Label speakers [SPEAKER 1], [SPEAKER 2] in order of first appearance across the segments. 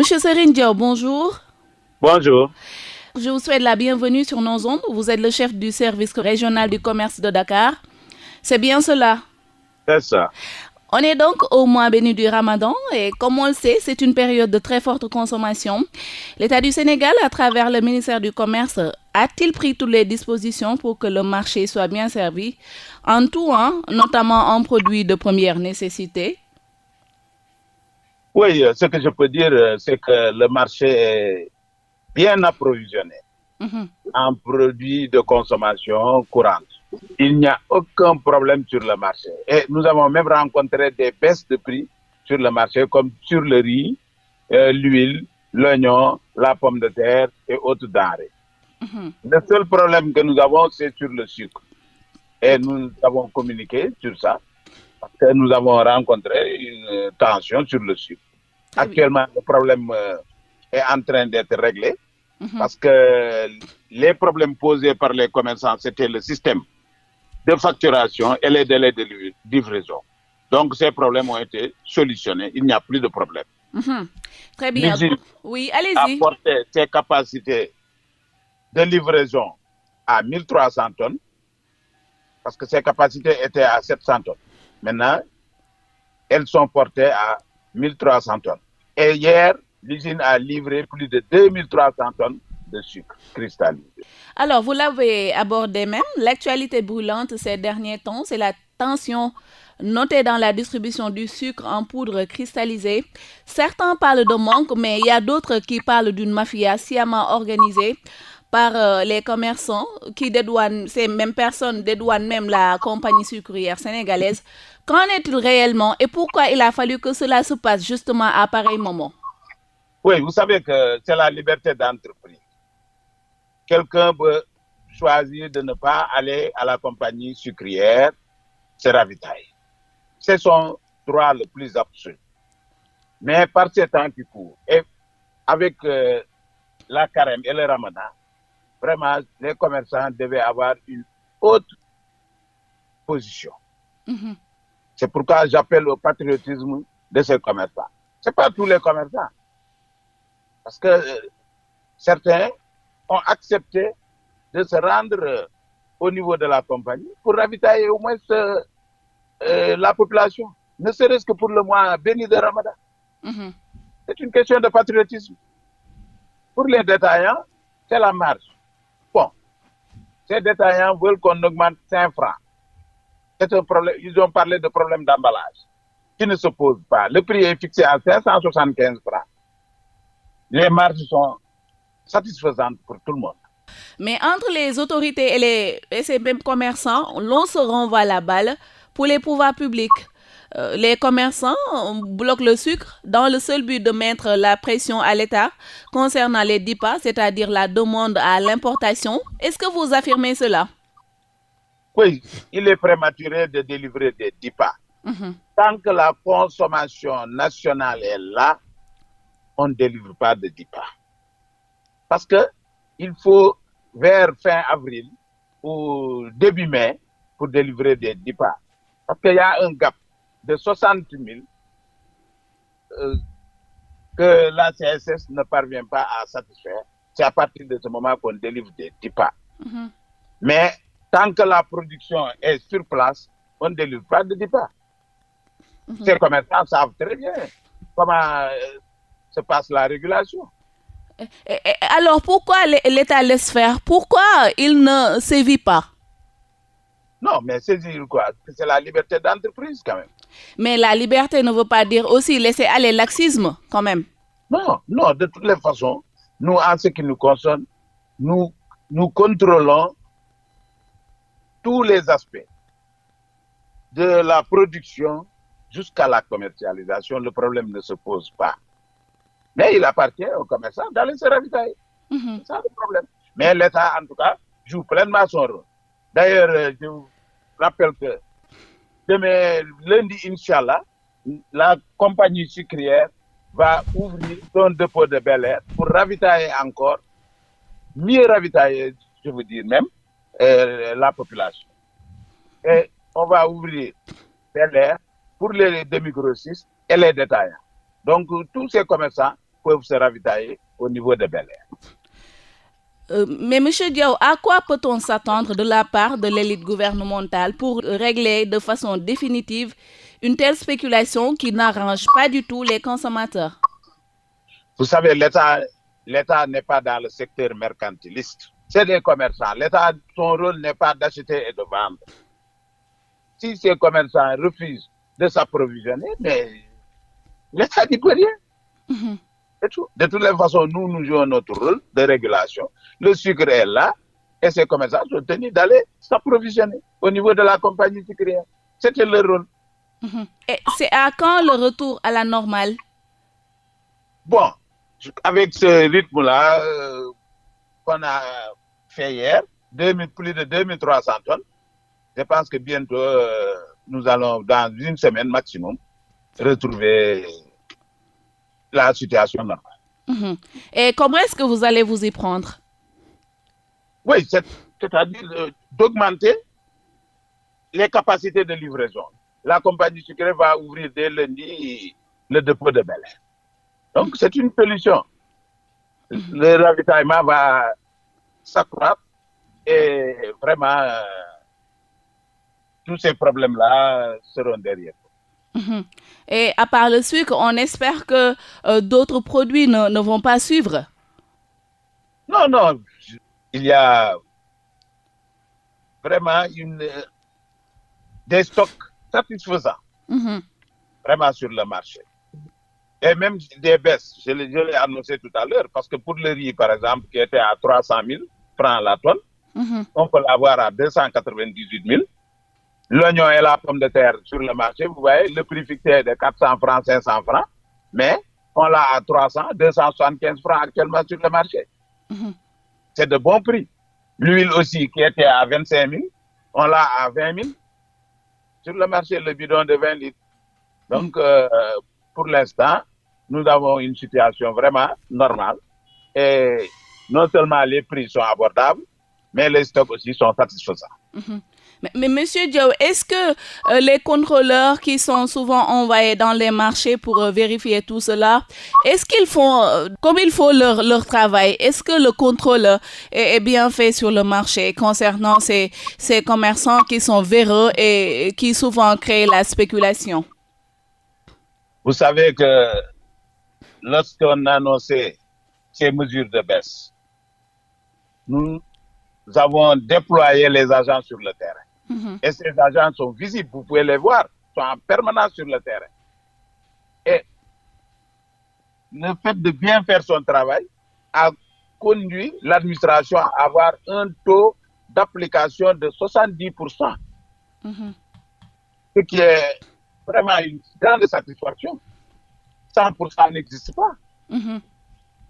[SPEAKER 1] Monsieur Serine Diaw, bonjour.
[SPEAKER 2] Bonjour,
[SPEAKER 1] Je vous souhaite la bienvenue sur nos ondes. Vous êtes le chef du service régional du commerce de Dakar. C'est bien cela.
[SPEAKER 2] c'est ça.
[SPEAKER 1] On est donc au mois béni du Ramadan et comme on le sait, c'est une période de très forte consommation. L'État du Sénégal, à travers le ministère du Commerce, a-t-il pris toutes les dispositions pour que le marché soit bien servi en tout, hein, notamment en produits de première nécessité?
[SPEAKER 2] Oui, ce que je peux dire, c'est que le marché est bien approvisionné
[SPEAKER 1] Mhm.
[SPEAKER 2] en produits de consommation courante. Il n'y a aucun problème sur le marché. Et nous avons même rencontré des baisses de prix sur le marché, comme sur le riz, l'huile, l'oignon, la pomme de terre et autres denrées. Le seul problème que nous avons, c'est sur le sucre. Et nous avons communiqué sur ça, parce que nous avons rencontré une tension sur le sucre.
[SPEAKER 1] Très bien.
[SPEAKER 2] Actuellement, le problème est en train d'être réglé
[SPEAKER 1] Mhm.
[SPEAKER 2] parce que les problèmes posés par les commerçants, c'était le système de facturation et les délais de livraison. Donc, ces problèmes ont été solutionnés. Il n'y a plus de problème.
[SPEAKER 1] Mhm. Très bien.
[SPEAKER 2] L'usine
[SPEAKER 1] Oui,
[SPEAKER 2] a
[SPEAKER 1] allez-y.
[SPEAKER 2] porté ses capacités de livraison à 1300 tonnes parce que ses capacités étaient à 700 tonnes. Maintenant, elles sont portées à 1300 tonnes. Et hier, l'usine a livré plus de 2300 tonnes de sucre cristallisé.
[SPEAKER 1] Alors, vous l'avez abordé même, l'actualité brûlante ces derniers temps, c'est la tension notée dans la distribution du sucre en poudre cristallisée. Certains parlent de manque, mais il y a d'autres qui parlent d'une mafia sciemment organisée par les commerçants qui dédouanent, ces mêmes personnes dédouanent même la compagnie sucrière sénégalaise. Qu'en est-il réellement et pourquoi il a fallu que cela se passe justement à pareil moment?
[SPEAKER 2] Oui, vous savez que c'est la liberté d'entreprise. Quelqu'un peut choisir de ne pas aller à la compagnie sucrière, se ravitailler. C'est son droit le plus absolu. Mais par ces temps qui courent, et avec la carême et le ramadan, vraiment, les commerçants devaient avoir une haute position.
[SPEAKER 1] Mhm.
[SPEAKER 2] C'est pourquoi j'appelle au patriotisme de ces commerçants. Ce n'est pas tous les commerçants, parce que certains ont accepté de se rendre au niveau de la compagnie pour ravitailler au moins la population, ne serait-ce que pour le mois béni de Ramadan.
[SPEAKER 1] Mhm.
[SPEAKER 2] C'est une question de patriotisme. Pour les détaillants, c'est la marge. Bon, ces détaillants veulent qu'on augmente 5 francs. C'est un problème. Ils ont parlé de problème d'emballage qui ne se pose pas. Le prix est fixé à 575 francs. Les marges sont satisfaisantes pour tout le monde.
[SPEAKER 1] Mais entre les autorités et ces mêmes commerçants, l'on se renvoie la balle pour les pouvoirs publics. Les commerçants bloquent le sucre dans le seul but de mettre la pression à l'État concernant les DIPA, c'est-à-dire la demande à l'importation. Est-ce que vous affirmez cela?
[SPEAKER 2] Oui, il est prématuré de délivrer des DIPA.
[SPEAKER 1] Mhm.
[SPEAKER 2] Tant que la consommation nationale est là, on ne délivre pas de DIPA. Parce qu'il faut vers fin avril ou début mai pour délivrer des DIPA. Parce qu'il y a un gap de 60 000 que la CSS ne parvient pas à satisfaire. C'est à partir de ce moment qu'on délivre des DIPA.
[SPEAKER 1] Mhm.
[SPEAKER 2] Mais tant que la production est sur place, on ne délivre pas de DIPA. Ces commerçants savent très bien comment se passe la régulation.
[SPEAKER 1] Alors pourquoi l'État laisse faire? Pourquoi il ne sévit pas?
[SPEAKER 2] Non, mais c'est dire quoi? C'est la liberté d'entreprise quand même.
[SPEAKER 1] Mais la liberté ne veut pas dire aussi laisser aller laxisme quand même.
[SPEAKER 2] Non, non, de toutes les façons, nous, en ce qui nous concerne, nous, nous contrôlons tous les aspects, de la production jusqu'à la commercialisation. Le problème ne se pose pas. Mais il appartient aux commerçants d'aller se ravitailler.
[SPEAKER 1] Mhm.
[SPEAKER 2] C'est ça le problème. Mais l'État, en tout cas, joue pleinement son rôle. D'ailleurs, je vous rappelle que demain, lundi, Inch'Allah, la compagnie sucrière va ouvrir son dépôt de Bel Air pour ravitailler encore, mieux ravitailler, je veux dire même, la population. Et on va ouvrir Bel Air pour les demi-grossistes et les détaillants. Donc, tous ces commerçants peuvent se ravitailler au niveau de Bel Air.
[SPEAKER 1] Mais Monsieur Diaw, à quoi peut-on s'attendre de la part de l'élite gouvernementale pour régler de façon définitive une telle spéculation qui n'arrange pas du tout les consommateurs?
[SPEAKER 2] Vous savez, l'État n'est pas dans le secteur mercantiliste. C'est des commerçants. L'État, son rôle n'est pas d'acheter et de vendre. Si ces commerçants refusent de s'approvisionner, mais l'État n'y peut rien. C'est tout. De toutes les façons, nous jouons notre rôle de régulation. Le sucre est là et ces commerçants sont tenus d'aller s'approvisionner au niveau de la compagnie sucrière. C'était leur rôle.
[SPEAKER 1] Et c'est à quand le retour à la normale?
[SPEAKER 2] Bon, avec ce rythme-là qu'on a fait hier, plus de 2300 tonnes, je pense que bientôt, nous allons, dans une semaine maximum, retrouver la situation normale.
[SPEAKER 1] Et comment est-ce que vous allez vous y prendre?
[SPEAKER 2] Oui, c'est-à-dire d'augmenter les capacités de livraison. La compagnie sucrière va ouvrir dès lundi le dépôt de Bel Air. Donc, c'est une solution. Le ravitaillement va s'accroître et vraiment, tous ces problèmes-là seront derrière.
[SPEAKER 1] Et à part le sucre, on espère que d'autres produits ne vont pas suivre.
[SPEAKER 2] Non, il y a vraiment des stocks satisfaisants vraiment sur le marché. Et même des baisses, je l'ai annoncé tout à l'heure, parce que pour le riz, par exemple, qui était à 300 000 francs la tonne, on peut l'avoir à 298 000. L'oignon et la pomme de terre sur le marché, vous voyez, le prix fixé est de 400 francs, 500 francs, mais on l'a à 300, 275 francs actuellement sur le marché. C'est de bons prix. L'huile aussi, qui était à 25 000, on l'a à 20 000 sur le marché, le bidon de 20 litres. Donc, pour l'instant, nous avons une situation vraiment normale. Et non seulement les prix sont abordables, mais les stocks aussi sont satisfaisants.
[SPEAKER 1] Mais Monsieur Diaw, est-ce que les contrôleurs qui sont souvent envoyés dans les marchés pour vérifier tout cela, est-ce qu'ils font comme il faut leur travail? Est-ce que le contrôle est bien fait sur le marché concernant ces commerçants qui sont véreux et qui souvent créent la spéculation?
[SPEAKER 2] Vous savez que lorsqu'on a annoncé ces mesures de baisse, nous avons déployé les agents sur le terrain. Et ces agents sont visibles, vous pouvez les voir, sont en permanence sur le terrain. Et le fait de bien faire son travail a conduit l'administration à avoir un taux d'application de 70%. Ce qui est vraiment une grande satisfaction. 100% n'existe pas.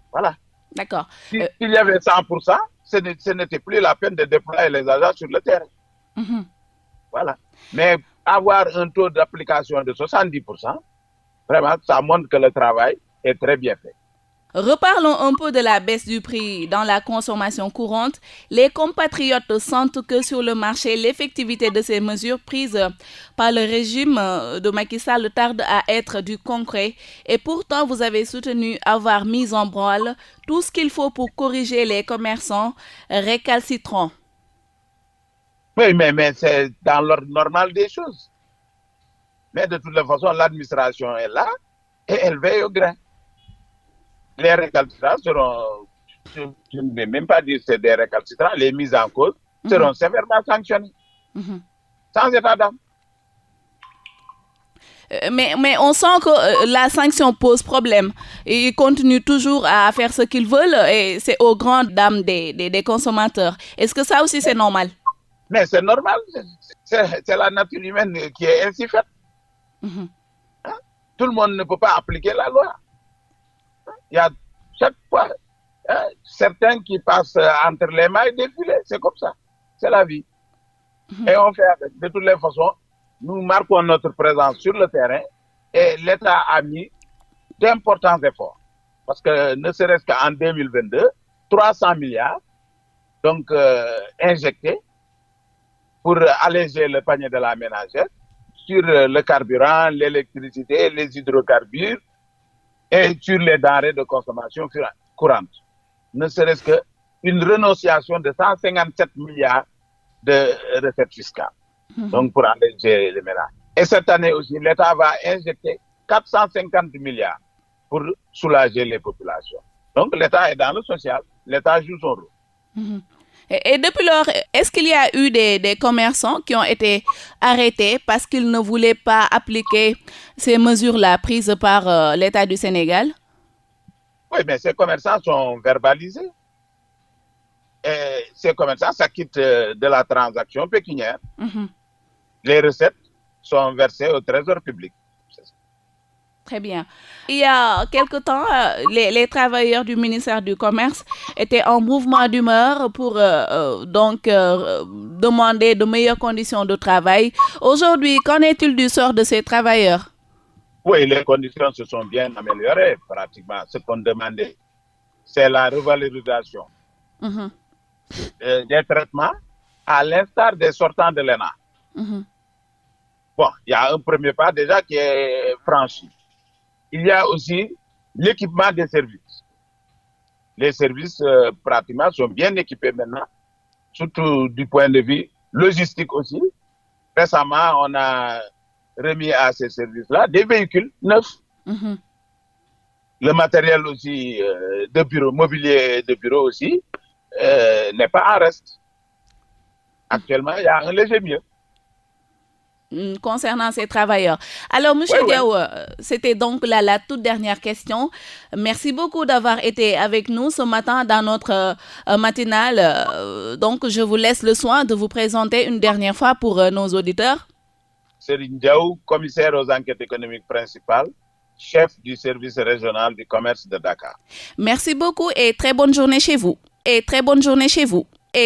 [SPEAKER 2] Voilà.
[SPEAKER 1] D'accord.
[SPEAKER 2] S'il y avait 100%, ce n'était plus la peine de déployer les agents sur le terrain. Voilà. Mais avoir un taux d'application de 70%, vraiment, ça montre que le travail est très bien fait.
[SPEAKER 1] Reparlons un peu de la baisse du prix dans la consommation courante. Les compatriotes sentent que sur le marché, l'effectivité de ces mesures prises par le régime de Macky Sall tarde à être du concret. Et pourtant, vous avez soutenu avoir mis en branle tout ce qu'il faut pour corriger les commerçants récalcitrants.
[SPEAKER 2] Oui, mais c'est dans l'ordre normal des choses. Mais de toutes les façons, l'administration est là et elle veille au grain. Les récalcitrants seront, je ne vais même pas dire que c'est des récalcitrants, les mises en cause seront sévèrement sanctionnées. Sans état d'âme.
[SPEAKER 1] Mais on sent que la sanction pose problème. Ils continuent toujours à faire ce qu'ils veulent et c'est aux grandes dames des consommateurs. Est-ce que ça aussi c'est normal?
[SPEAKER 2] Mais c'est normal, c'est la nature humaine qui est ainsi faite. Tout le monde ne peut pas appliquer la loi. Il y a chaque fois certains qui passent entre les mailles des filets, c'est comme ça, c'est la vie. Et on fait avec. De toutes les façons, nous marquons notre présence sur le terrain et l'État a mis d'importants efforts. Parce que ne serait-ce qu'en 2022, 300 milliards donc injectés pour alléger le panier de la ménagère sur le carburant, l'électricité, les hydrocarbures et sur les denrées de consommation courante. Ne serait-ce qu'une renonciation de 157 milliards de recettes fiscales. Donc, pour alléger les ménages. Et cette année aussi, l'État va injecter 450 milliards pour soulager les populations. Donc, l'État est dans le social, l'État joue son rôle.
[SPEAKER 1] Et depuis lors, est-ce qu'il y a eu des commerçants qui ont été arrêtés parce qu'ils ne voulaient pas appliquer ces mesures-là prises par l'État du Sénégal?
[SPEAKER 2] Oui, mais ces commerçants sont verbalisés. Et ces commerçants s'acquittent de la transaction pécuniaire. Les recettes sont versées au trésor public.
[SPEAKER 1] Très bien. Il y a quelque temps, les travailleurs du ministère du Commerce étaient en mouvement d'humeur pour demander de meilleures conditions de travail. Aujourd'hui, qu'en est-il du sort de ces travailleurs?
[SPEAKER 2] Oui, les conditions se sont bien améliorées pratiquement. Ce qu'on demandait, c'est la revalorisation des traitements à l'instar des sortants de l'ENA. Bon, il y a un premier pas déjà qui est franchi. Il y a aussi l'équipement des services. Les services pratiquement sont bien équipés maintenant, surtout du point de vue logistique aussi. Récemment, on a remis à ces services-là des véhicules neufs. Le matériel aussi de bureau, mobilier de bureau aussi, n'est pas en reste. Actuellement, il y a un léger mieux.
[SPEAKER 1] Concernant ces travailleurs. Alors, M. Diaw, c'était donc la toute dernière question. Merci beaucoup d'avoir été avec nous ce matin dans notre matinale. Donc, je vous laisse le soin de vous présenter une dernière fois pour nos auditeurs.
[SPEAKER 2] Serigne Diaw, commissaire aux enquêtes économiques principales, chef du service régional du commerce de Dakar.
[SPEAKER 1] Merci beaucoup et très bonne journée chez vous.